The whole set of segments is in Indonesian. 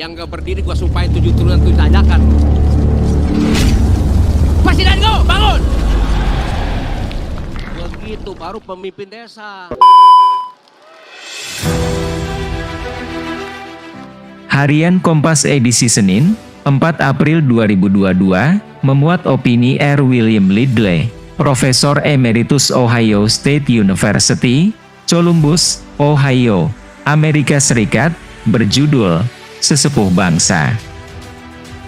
Yang gak berdiri gua sumpahin 7 turunan itu tanyakan. Presiden gua, bangun! Begitu baru pemimpin desa. Harian Kompas edisi Senin, 4 April 2022, memuat opini R. William Lidley, Profesor Emeritus Ohio State University, Columbus, Ohio, Amerika Serikat, berjudul Sesepuh Bangsa.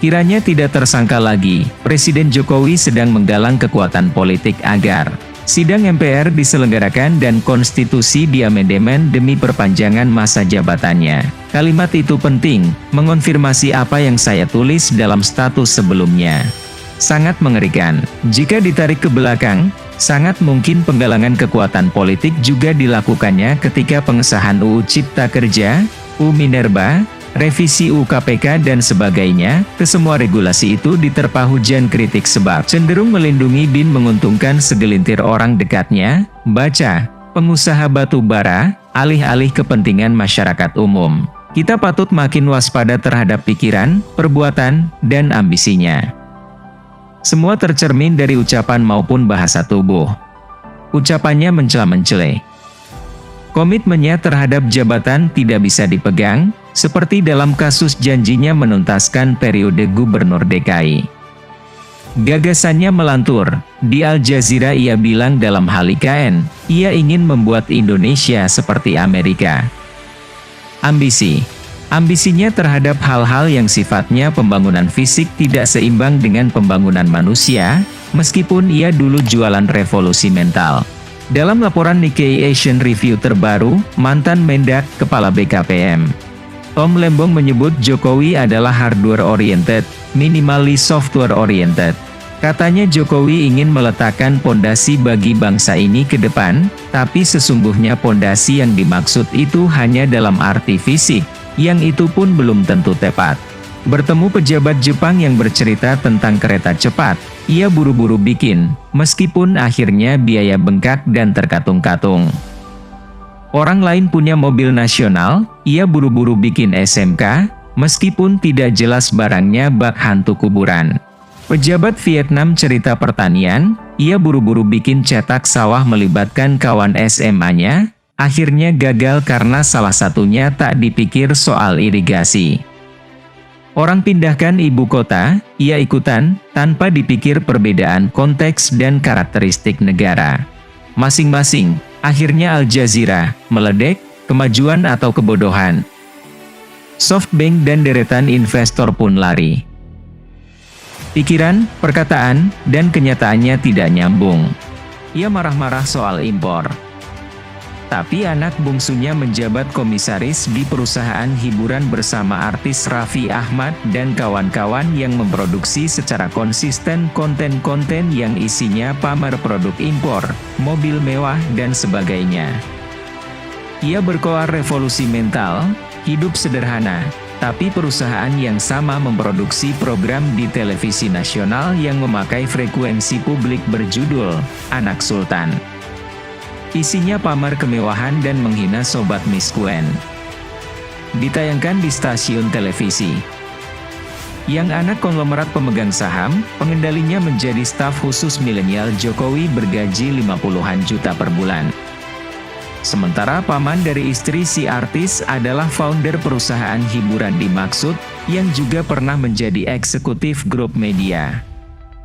Kiranya tidak tersangka lagi, Presiden Jokowi sedang menggalang kekuatan politik agar sidang MPR diselenggarakan dan konstitusi diamandemen demi perpanjangan masa jabatannya. Kalimat itu penting, mengonfirmasi apa yang saya tulis dalam status sebelumnya. Sangat mengerikan. Jika ditarik ke belakang, sangat mungkin penggalangan kekuatan politik juga dilakukannya ketika pengesahan UU Cipta Kerja, UU Minerba, revisi UU KPK dan sebagainya. Kesemua regulasi itu diterpa hujan kritik sebab cenderung melindungi dan menguntungkan segelintir orang dekatnya, baca, pengusaha batu bara, alih-alih kepentingan masyarakat umum. Kita patut makin waspada terhadap pikiran, perbuatan, dan ambisinya. Semua tercermin dari ucapan maupun bahasa tubuh. Ucapannya mencela-mencela. Komitmennya terhadap jabatan tidak bisa dipegang, seperti dalam kasus janjinya menuntaskan periode Gubernur DKI. Gagasannya melantur. Di Al Jazeera ia bilang dalam hal IKN, ia ingin membuat Indonesia seperti Amerika. Ambisinya terhadap hal-hal yang sifatnya pembangunan fisik tidak seimbang dengan pembangunan manusia, meskipun ia dulu jualan revolusi mental. Dalam laporan Nikkei Asian Review terbaru, mantan Mendak, Kepala BKPM, Tom Lembong menyebut Jokowi adalah hardware-oriented, minimally software-oriented. Katanya Jokowi ingin meletakkan pondasi bagi bangsa ini ke depan, tapi sesungguhnya pondasi yang dimaksud itu hanya dalam arti fisik, yang itu pun belum tentu tepat. Bertemu pejabat Jepang yang bercerita tentang kereta cepat, ia buru-buru bikin, meskipun akhirnya biaya bengkak dan terkatung-katung. Orang lain punya mobil nasional, ia buru-buru bikin SMK, meskipun tidak jelas barangnya bak hantu kuburan. Pejabat Vietnam cerita pertanian, ia buru-buru bikin cetak sawah melibatkan kawan SMA-nya, akhirnya gagal karena salah satunya tak dipikir soal irigasi. Orang pindahkan ibu kota, ia ikutan, tanpa dipikir perbedaan konteks dan karakteristik negara masing-masing. Akhirnya Al Jazeera, meledek, kemajuan atau kebodohan. SoftBank dan deretan investor pun lari. Pikiran, perkataan, dan kenyataannya tidak nyambung. Ia marah-marah soal impor. Tapi anak bungsunya menjabat komisaris di perusahaan hiburan bersama artis Raffi Ahmad dan kawan-kawan yang memproduksi secara konsisten konten-konten yang isinya pamer produk impor, mobil mewah, dan sebagainya. Ia berkoar revolusi mental, hidup sederhana, tapi perusahaan yang sama memproduksi program di televisi nasional yang memakai frekuensi publik berjudul Anak Sultan. Isinya pamer kemewahan dan menghina sobat miskuen. Ditayangkan di stasiun televisi. Yang anak konglomerat pemegang saham, pengendalinya menjadi staf khusus milenial Jokowi bergaji 50-an juta per bulan. Sementara paman dari istri si artis adalah founder perusahaan hiburan dimaksud, yang juga pernah menjadi eksekutif grup media.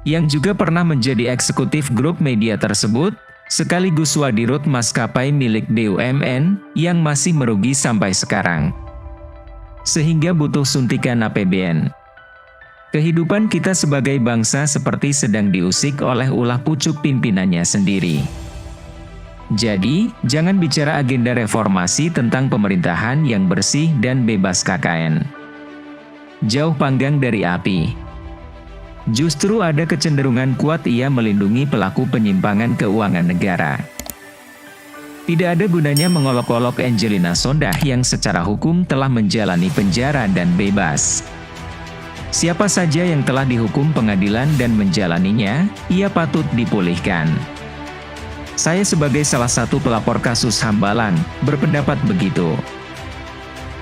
Yang juga pernah menjadi eksekutif grup media tersebut, sekaligus wadirut maskapai milik BUMN, yang masih merugi sampai sekarang. Sehingga butuh suntikan APBN. Kehidupan kita sebagai bangsa seperti sedang diusik oleh ulah pucuk pimpinannya sendiri. Jadi, jangan bicara agenda reformasi tentang pemerintahan yang bersih dan bebas KKN. Jauh panggang dari api. Justru ada kecenderungan kuat ia melindungi pelaku penyimpangan keuangan negara. Tidak ada gunanya mengolok-olok Angelina Sondakh yang secara hukum telah menjalani penjara dan bebas. Siapa saja yang telah dihukum pengadilan dan menjalaninya, ia patut dipulihkan. Saya sebagai salah satu pelapor kasus Hambalang, berpendapat begitu.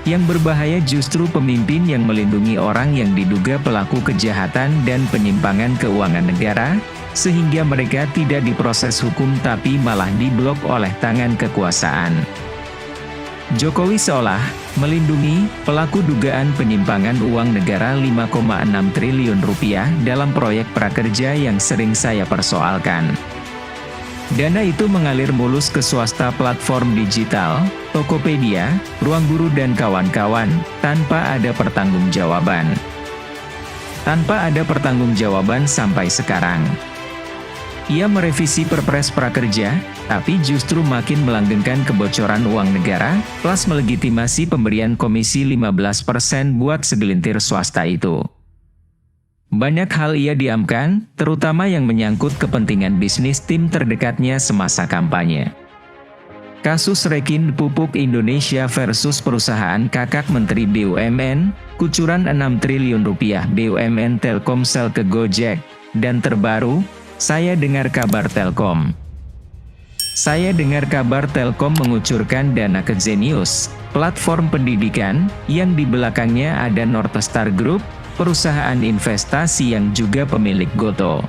Yang berbahaya justru pemimpin yang melindungi orang yang diduga pelaku kejahatan dan penyimpangan keuangan negara, sehingga mereka tidak diproses hukum tapi malah diblok oleh tangan kekuasaan. Jokowi seolah melindungi pelaku dugaan penyimpangan uang negara 5,6 triliun rupiah dalam proyek prakerja yang sering saya persoalkan. Dana itu mengalir mulus ke swasta platform digital, Tokopedia, Ruang Guru dan kawan-kawan, tanpa ada pertanggungjawaban. Tanpa ada pertanggungjawaban sampai sekarang. Ia merevisi Perpres Prakerja, tapi justru makin melanggengkan kebocoran uang negara, plus melegitimasi pemberian komisi 15% buat segelintir swasta itu. Banyak hal ia diamkan, terutama yang menyangkut kepentingan bisnis tim terdekatnya semasa kampanye. Kasus Rekin Pupuk Indonesia versus perusahaan kakak Menteri BUMN, kucuran 6 triliun rupiah BUMN Telkomsel ke Gojek, dan terbaru, saya dengar kabar Telkom. Saya dengar kabar Telkom mengucurkan dana ke Zenius, platform pendidikan, yang di belakangnya ada Northstar Group, perusahaan investasi yang juga pemilik Goto.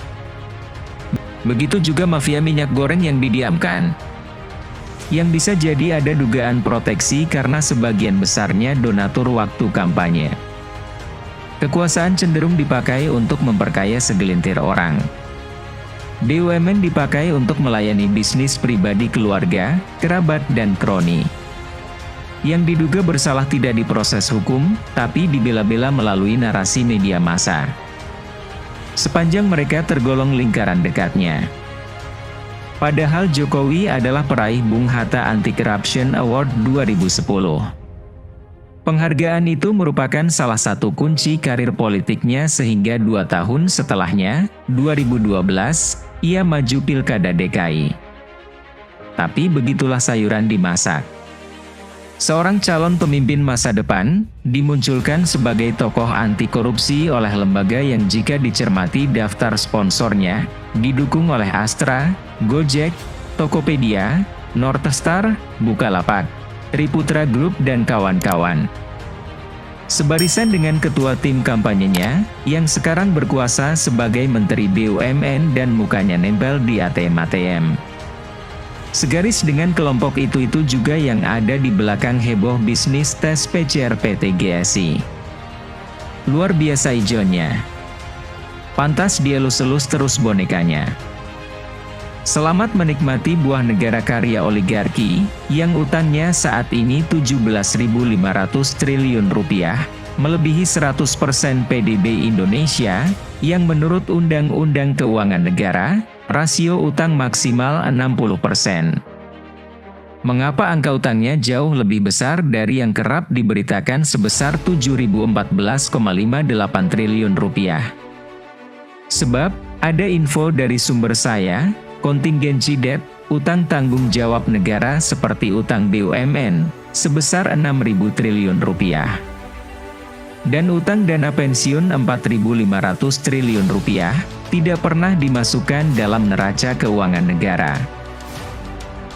Begitu juga mafia minyak goreng yang didiamkan. Yang bisa jadi ada dugaan proteksi karena sebagian besarnya donatur waktu kampanye. Kekuasaan cenderung dipakai untuk memperkaya segelintir orang. BUMN dipakai untuk melayani bisnis pribadi keluarga, kerabat dan kroni. Yang diduga bersalah tidak diproses hukum, tapi dibela-bela melalui narasi media massa. Sepanjang mereka tergolong lingkaran dekatnya. Padahal Jokowi adalah peraih Bung Hatta Anti-Corruption Award 2010. Penghargaan itu merupakan salah satu kunci karir politiknya sehingga 2 tahun setelahnya, 2012, ia maju Pilkada DKI. Tapi begitulah sayuran dimasak. Seorang calon pemimpin masa depan, dimunculkan sebagai tokoh anti korupsi oleh lembaga yang jika dicermati daftar sponsornya, didukung oleh Astra, Gojek, Tokopedia, Northstar, Bukalapak, Triputra Group dan kawan-kawan. Sebarisan dengan ketua tim kampanyenya, yang sekarang berkuasa sebagai Menteri BUMN dan mukanya nempel di ATM-ATM. Segaris dengan kelompok itu juga yang ada di belakang heboh bisnis tes PCR PT GSI. Luar biasa ijonnya. Pantas dielus-elus terus bonekanya. Selamat menikmati buah negara karya oligarki, yang utangnya saat ini 17.500 triliun rupiah, melebihi 100% PDB Indonesia, yang menurut Undang-Undang Keuangan Negara, rasio utang maksimal 60%. Mengapa angka utangnya jauh lebih besar dari yang kerap diberitakan sebesar 7.014,58 triliun rupiah? Sebab, ada info dari sumber saya, kontingensi debt, utang tanggung jawab negara seperti utang BUMN, sebesar 6.000 triliun rupiah. Dan utang dana pensiun 4.500 triliun rupiah, tidak pernah dimasukkan dalam neraca keuangan negara.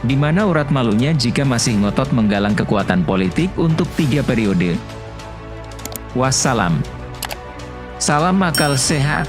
Di mana urat malunya jika masih ngotot menggalang kekuatan politik untuk 3 periode. Wassalam. Salam akal sehat.